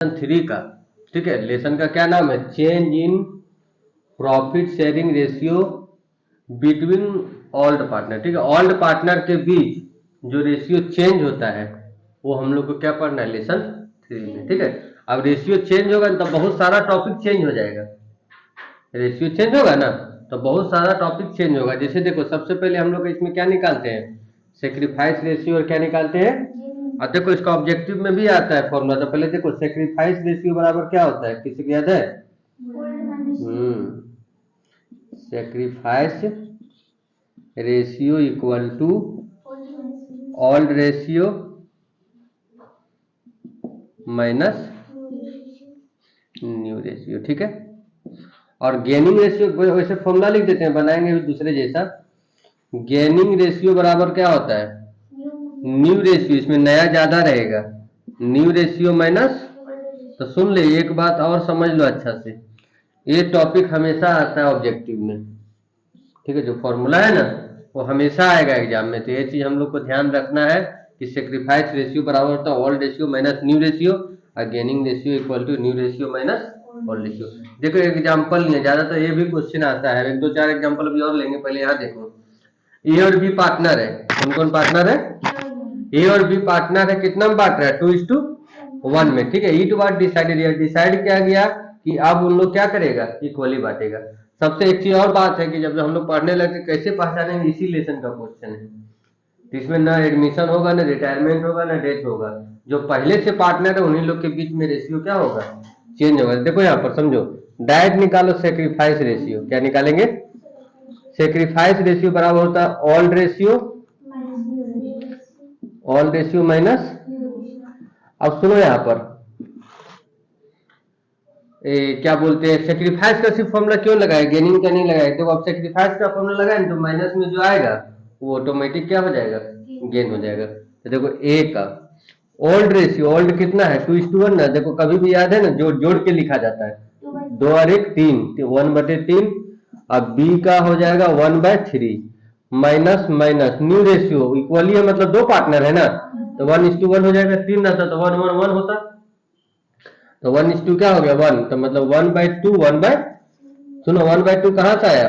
3 का, ठीक है। लेसन का क्या नाम है? Change in profit sharing ratio between old partner, ठीक है। ऑल्ड पार्टनर के बीच जो रेशियो चेंज होता है वो हम लोग को क्या पढ़ना है? लेसन 3 में, ठीक है। अब रेशियो चेंज होगा तो बहुत सारा टॉपिक चेंज हो जाएगा। रेशियो चेंज होगा ना तो बहुत सारा टॉपिक चेंज होगा। जैसे देखो, सबसे पहले हम लोग इसमें क्या निकालते हैं? Sacrifice ratio. और क्या निकालते हैं? अब देखो, इसका ऑब्जेक्टिव में भी आता है फॉर्मूला। तो पहले देखो, सेक्रीफाइस रेशियो बराबर क्या होता है? किसी को याद है? Sacrifice ratio equal to old ratio minus new ratio, ठीक है। और गेनिंग रेशियो वैसे फॉर्मूला लिख देते हैं, बनाएंगे भी दूसरे जैसा। गेनिंग रेशियो बराबर क्या होता है? न्यू रेशियो, इसमें नया ज्यादा रहेगा, न्यू रेशियो माइनस। तो सुन ले, एक बात और समझ लो अच्छा से, ये टॉपिक हमेशा आता है ऑब्जेक्टिव में, ठीक है। जो फॉर्मूला है ना वो हमेशा आएगा एग्जाम में। तो ये चीज हम लोग को ध्यान रखना है कि सेक्रीफाइस रेशियो बराबर होता है old ratio minus new ratio, और gaining ratio equal to new ratio minus old ratio. देखो एग्जाम्पल नहीं है, ज्यादातर ये भी क्वेश्चन आता है। एक दो चार एग्जाम्पल भी और लेंगे, पहले यहाँ देखो। ए और बी पार्टनर है। कौन कौन पार्टनर है? ए और बी पार्टनर है। कितना में बांट रहा है? 2:1 में, ठीक है। ईट वाट डिसाइडेड, डिसाइड किया गया कि अब उन लोग क्या करेगा? इक्वली बांटेगा। सबसे एक चीज और बात है कि जब हम लोग पढ़ने लगे कैसे पहचानेंगे, इसी लेसन का क्वेश्चन है। तो इसमें ना एडमिशन होगा, ना रिटायरमेंट होगा, ना डेथ होगा। जो पहले से पार्टनर है उन्हीं लोग के बीच में रेशियो क्या होगा? चेंज होगा। देखो यहाँ पर समझो, डायरेक्ट निकालो सेक्रीफाइस रेशियो। क्या निकालेंगे? सेक्रीफाइस रेशियो बराबर होता है old ratio, old ratio minus. अब सुनो यहाँ पर क्या बोलते हैं, सेक्रीफाइस का सिर्फ फॉर्मूला क्यों लगाया, गेनिंग का नहीं लगाया? देखो, अब सेक्रीफाइस का फॉर्मूला लगाए तो माइनस में जो आएगा वो ऑटोमेटिक क्या हो जाएगा? गेन हो जाएगा। तो देखो ए का ओल्ड रेशियो, ओल्ड कितना है? 2:1 ना। देखो कभी भी याद है ना, जोड़ के लिखा जाता है, 2 और 1 3, 1/3। अब बी का हो जाएगा 1/3 minus minus new ratio equally है, मतलब दो पार्टनर है ना, तो 1:1 हो जाएगा। 3 रहता तो 1:1 होता, तो 1:2 क्या हो गया? 1। तो मतलब 1/2 सुनो 1/2 कहाँ से आया?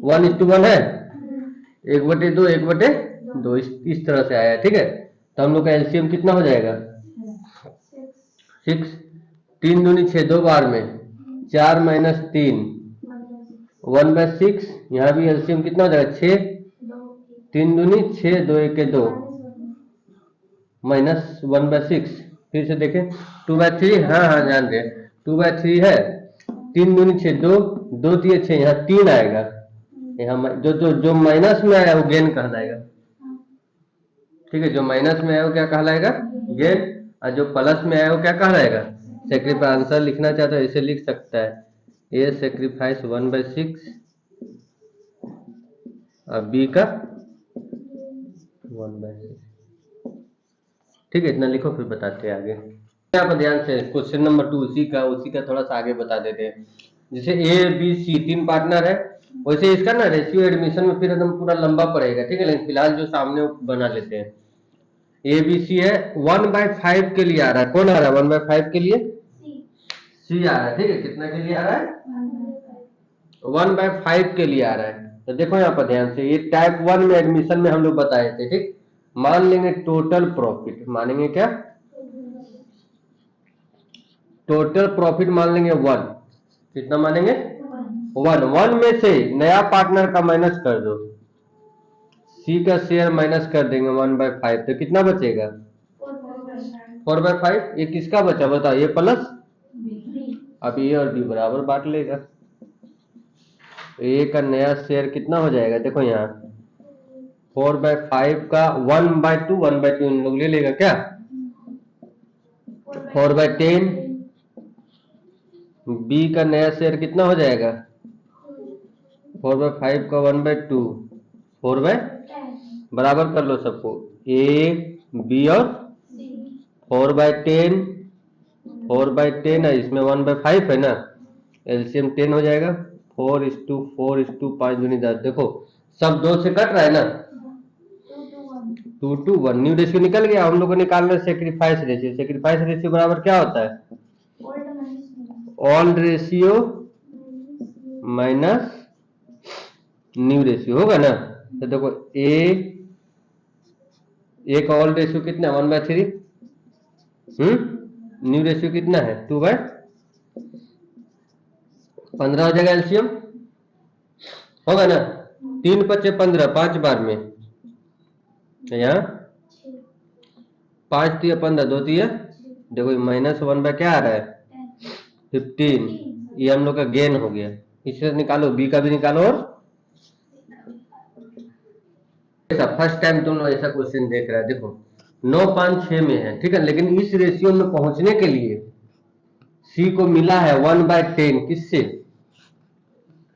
1:1 है, 1/2 1/2 इस तरह से आया, ठीक है। तो हम लोग का एलसीएम कितना हो जाएगा? 6। 3 दूनी 6, 2 बार में 4 माइनस 3 1/6। यहाँ भी एलसीएम कितना हो जाएगा? 6। 3 दूनी 6, 2 1 2 माइनस 1/6। फिर से देखें 2/3, हाँ हाँ ध्यान दे, 2/3 है। 3 दूनी 6, 2 2 3 6, यहाँ 3 आएगा। यहाँ जो माइनस में आया वो गेन कहलाएगा, ठीक है। जो माइनस में आया वो क्या कहलाएगा? गेन। और जो प्लस में आया वो क्या कहलाएगा? सेक्रीफाइस। आंसर लिखना चाहता है इसे लिख सकता है, ए सेक्रीफाइस 1/6 और बी का 1/6, ठीक है। इतना लिखो, फिर बताते हैं आगे। यहाँ पर ध्यान से क्वेश्चन नंबर 2 उसी का थोड़ा सा आगे बता देते हैं। जैसे ए बी सी 3 पार्टनर है, वैसे इसका ना रेशियो एडमिशन में फिर एकदम पूरा लंबा पड़ेगा, ठीक है। लेकिन फिलहाल जो सामने बना लेते हैं, ए बी सी है। 1/5 के लिए आ रहा है। कौन आ रहा है 1/5 के लिए? सी आ रहा है, ठीक है। कितना के लिए आ रहा है? 1/5 के लिए आ रहा है। तो देखो यहाँ पर ध्यान से, ये टाइप 1 में एडमिशन में हम लोग बताए थे, ठीक। मान लेंगे टोटल प्रॉफिट, मानेंगे क्या? टोटल प्रॉफिट मान लेंगे 1। कितना मानेंगे? 1 में से नया पार्टनर का माइनस कर दो, सी का शेयर माइनस कर देंगे 1/5, तो कितना बचेगा? 4/5। ये किसका बचा बताओ, ये प्लस। अब ए और बी बराबर बांट लेगा। ए का नया शेयर कितना हो जाएगा? देखो यहाँ 4/5 का 1/2 इन लोग ले लेगा क्या? 4/10। बी का नया शेयर कितना हो जाएगा? 4/5 का 1/2 4/, बराबर कर लो सबको, ए बी और 4/10 4/10 है, इसमें 1/5 है ना, एलसीएम 10 हो जाएगा। 4:4:5 दूनी 10। देखो सब 2 से कट रहा है ना, 2:1 न्यू रेशियो निकल गया। हम लोग को निकालना सेक्रीफाइस रेशियो। सेक्रीफाइस रेशियो बराबर क्या होता है? All ratio minus new ratio होगा ना। तो देखो ए का ऑल रेशियो कितना है 1/3, न्यू रेशियो कितना है 2/15 हो जाएगा एलसीएम, होगा ना। 3×5 = 15, 5 बार में यहाँ 5×3 = 15, 2×3 देखो -1 क्या आ रहा है 15, ये हम लोग का गेन हो गया। इसे निकालो, बी का भी निकालो। और फर्स्ट टाइम तुम लोग ऐसा क्वेश्चन देख रहा है, देखो 9, 5, 6 में है, ठीक है, लेकिन इस रेशियो में पहुंचने के लिए सी को मिला है 1/10, किससे,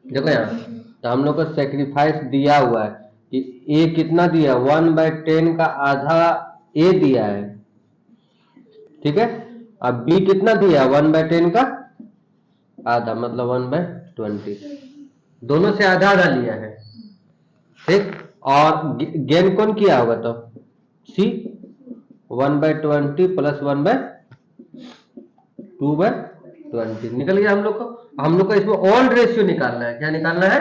देखो यहाँ, तो हम लोग को सेक्रीफाइस दिया हुआ है कि ए कितना दिया 1/10 का आधा ए दिया है, ठीक है। अब बी कितना दिया 1/10 का आधा, मतलब 1/20, दोनों से आधा आधा लिया है, ठीक। और गेन कौन किया होगा, तो सी 1/20 प्लस 1/2/20 निकल गया हम लोग को। हम लोग को इसमें ऑल रेशियो निकालना है, क्या निकालना है,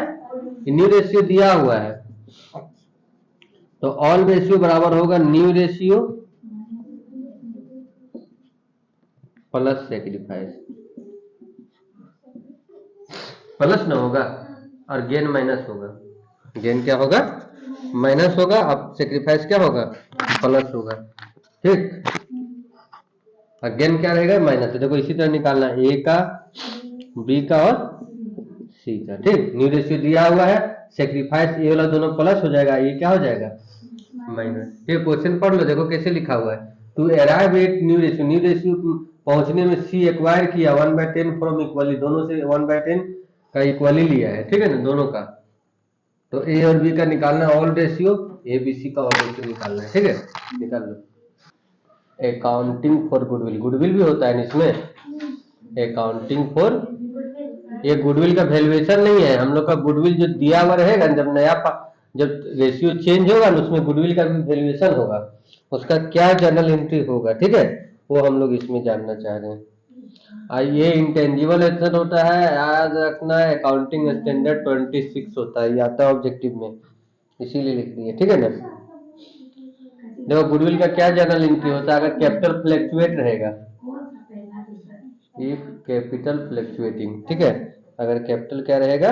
न्यू रेशियो दिया हुआ है, तो ऑल रेशियो बराबर होगा new ratio plus sacrifice, plus ना होगा और गेन माइनस होगा, गेन क्या होगा माइनस होगा, अब सेक्रीफाइस क्या होगा प्लस होगा, ठीक। और गेन क्या रहेगा माइनस। तो देखो इसी तरह निकालना है ए का, बी का और सी का, ठीक। न्यू रेशियो दिया हुआ है, सेक्रीफाइस ए वाला दोनों प्लस हो जाएगा, ये क्या हो जाएगा माइनस। फिर क्वेश्चन पढ़ लो, देखो कैसे लिखा हुआ है, to arrive at new ratio, new ratio पहुंचने में सी एक्वायर किया 1/10 फ्रॉम इक्वली, दोनों से 1/10 का इक्वली लिया है, ठीक है ना, दोनों का। तो ए और बी का निकालना all ratio, A B C का ऑल रेशियो निकालना है, ठीक है, निकाल लो। अकाउंटिंग फॉर गुडविल, गुडविल भी होता है इसमें, अकाउंटिंग फॉर, ये गुडविल का वैल्यूएशन नहीं है हम लोग का, गुडविल जो दिया हुआ रहेगा, जब जब रेशियो चेंज होगा ना, उसमें गुडविल का भी वैल्यूएशन होगा, उसका क्या जर्नल एंट्री होगा, ठीक है, वो हम लोग इसमें जानना चाह रहे हैं। ये इंटेंजिबल एसेट होता है, याद रखना है, अकाउंटिंग स्टैंडर्ड 26 होता है, ये आता है ऑब्जेक्टिव में, इसीलिए लिख दिए, ठीक है ना। देखो गुडविल का क्या जर्नल एंट्री होता है, अगर कैपिटल फ्लैक्चुएट रहेगा, इफ कैपिटल फ्लैक्चुएटिंग, ठीक है, अगर कैपिटल क्या रहेगा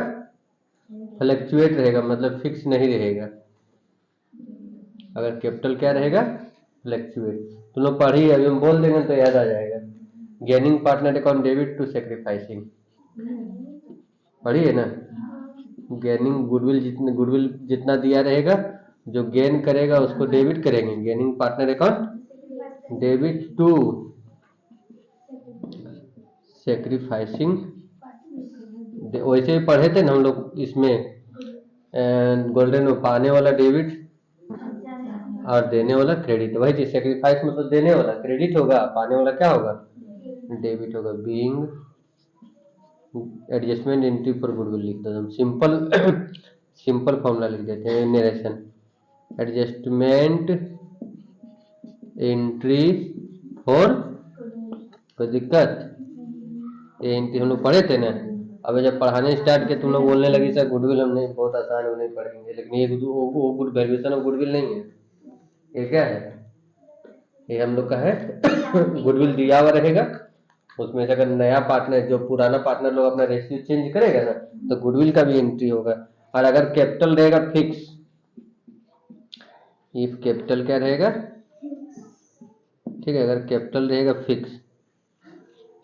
फ्लैक्चुएट रहेगा, मतलब फिक्स नहीं रहेगा, अगर कैपिटल क्या रहेगा फ्लैक्चुएट, तुम लोग पढ़िए, अभी हम बोल देंगे तो याद आ जाएगा। Gaining partner account debit to sacrificing, पढ़िए ना, गेनिंग गुडविल जितना दिया रहेगा, जो गेन करेगा उसको डेबिट करेंगे, gaining partner account debit to sacrificing, वैसे ही पढ़े थे ना हम लोग इसमें, गोल्डन में पाने वाला डेबिट और देने वाला क्रेडिट, वही चीज, सेक्रीफाइस मतलब देने वाला क्रेडिट होगा, पाने वाला क्या होगा डेबिट होगा। Being adjustment entry for goodwill लिख दो, हम सिंपल सिंपल फॉर्मूला लिख देते हैं, नरेशन एडजस्टमेंट एंट्री फॉर, कोई दिक्कत, ये एंट्री हम लोग पढ़े थे ना। अब जब पढ़ाने स्टार्ट किए तुम लोग बोलने लगी सर गुडविल हम नहीं, बहुत आसान है नहीं पढ़ेंगे, लेकिन ये वो गुड वैल्यूएशन ऑफ गुडविल नहीं है, ये क्या है, ये हम लोग का है गुडविल दिया हुआ रहेगा, उसमें से अगर नया पार्टनर, जो पुराना पार्टनर लोग अपना रेशियो चेंज करेगा ना, तो गुडविल का भी एंट्री होगा। और अगर कैपिटल रहेगा फिक्स, इफ कैपिटल क्या रहेगा, ठीक है, अगर कैपिटल रहेगा फिक्स,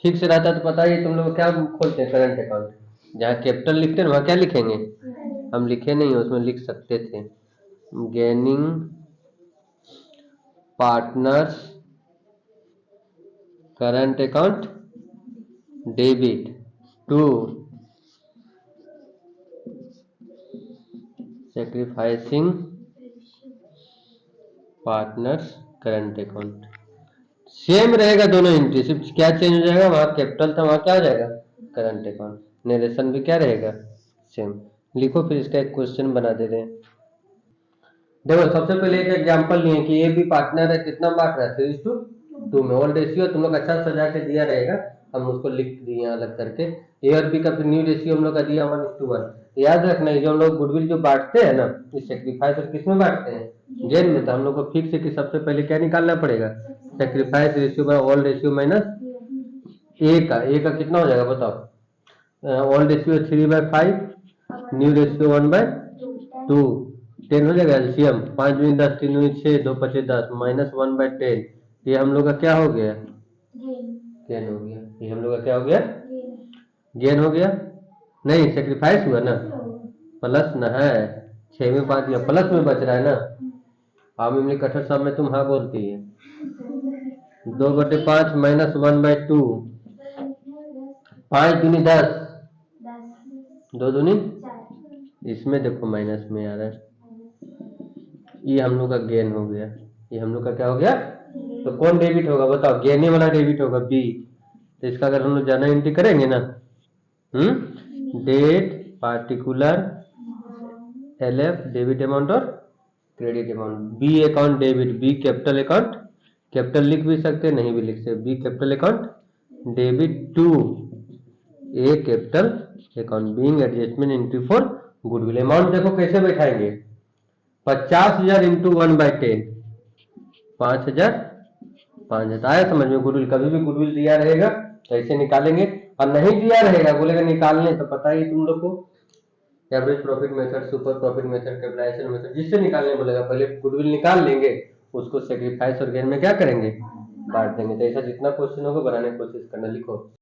फिक्स रहता तो पता ही तुम लोग क्या खोलते हैं करंट अकाउंट, जहाँ कैपिटल लिखते हैं वहाँ क्या लिखेंगे, हम लिखे नहीं, उसमें लिख सकते थे gaining partners current account debit to sacrificing partners current account, same रहेगा दोनों एंट्री, सिर्फ क्या चेंज हो जाएगा, वहां कैपिटल था वहां क्या हो जाएगा करंट अकाउंट, नरेशन भी क्या रहेगा सेम। लिखो फिर इसका एक क्वेश्चन बना दे रहे हैं। देखो सबसे पहले एक एग्जांपल लिए कि ए बी पार्टनर है, कितना बांट रहा है 3:2 में, ऑल रेशियो तुम लोग अच्छा सजा के दिया रहेगा, हम उसको लिख दिए अलग करके। ए और बी का फिर न्यू रेशियो हम लोग का दिया 1:1। याद रखना है जो हम लोग गुडविल जो बांटते हैं ना, इस सेक्रीफाइस और किस में बांटते हैं, गेन में। तो हम लोग को फिक्स है कि सबसे पहले क्या निकालना पड़ेगा, sacrifice ratio by all ratio minus A का कितना हो जाएगा बताओ। ऑल रेशियो 3/5, न्यू रेशियो 1/2, 10 हो जाएगा एलसीएम। 5 दूनी 10, 3 दूनी 6, 2 पचे 10, -1/10। ये हम लोग का क्या हो गया, गेन हो गया। ये हम लोग का क्या हो गया, गेन हो गया। नहीं, सेक्रीफाइस हुआ ना, प्लस ना है। 6 में 5 दिया, प्लस में बच रहा है ना। आम इमली कठोर साम में तुम हाँ बोलती है। 2/5 -1/2, 5 दूनी 10, 2 दूनी, इसमें देखो माइनस में आ रहा है। ये हम लोग का गेन हो गया। ये हम लोग का क्या हो गया, तो कौन डेबिट होगा बताओ, गेने वाला डेबिट होगा बी। तो इसका अगर हम लोग जर्नल एंट्री करेंगे ना, date particular L F debit amount और credit amount. B account debit, B capital account, capital लिख भी सकते नहीं भी लिख सकते, B capital account debit to A capital account being adjustment entry for goodwill. Amount देखो कैसे बैठाएंगे, 50,000 इंटू 1/10, 5,000, 5,000 आया समझ में। गुडविल कभी भी गुडविल दिया रहेगा तो ऐसे निकालेंगे, और नहीं दिया रहेगा बोलेगा निकालने तो पता ही तुम लोग को, average profit method, super profit method, capitalisation method, जिससे निकालने बोलेगा पहले गुडविल निकाल लेंगे, उसको सेक्रीफाइस और गेन में क्या करेंगे, बांट देंगे। तो ऐसा जितना क्वेश्चन होगा बनाने की कोशिश करना, लिखो।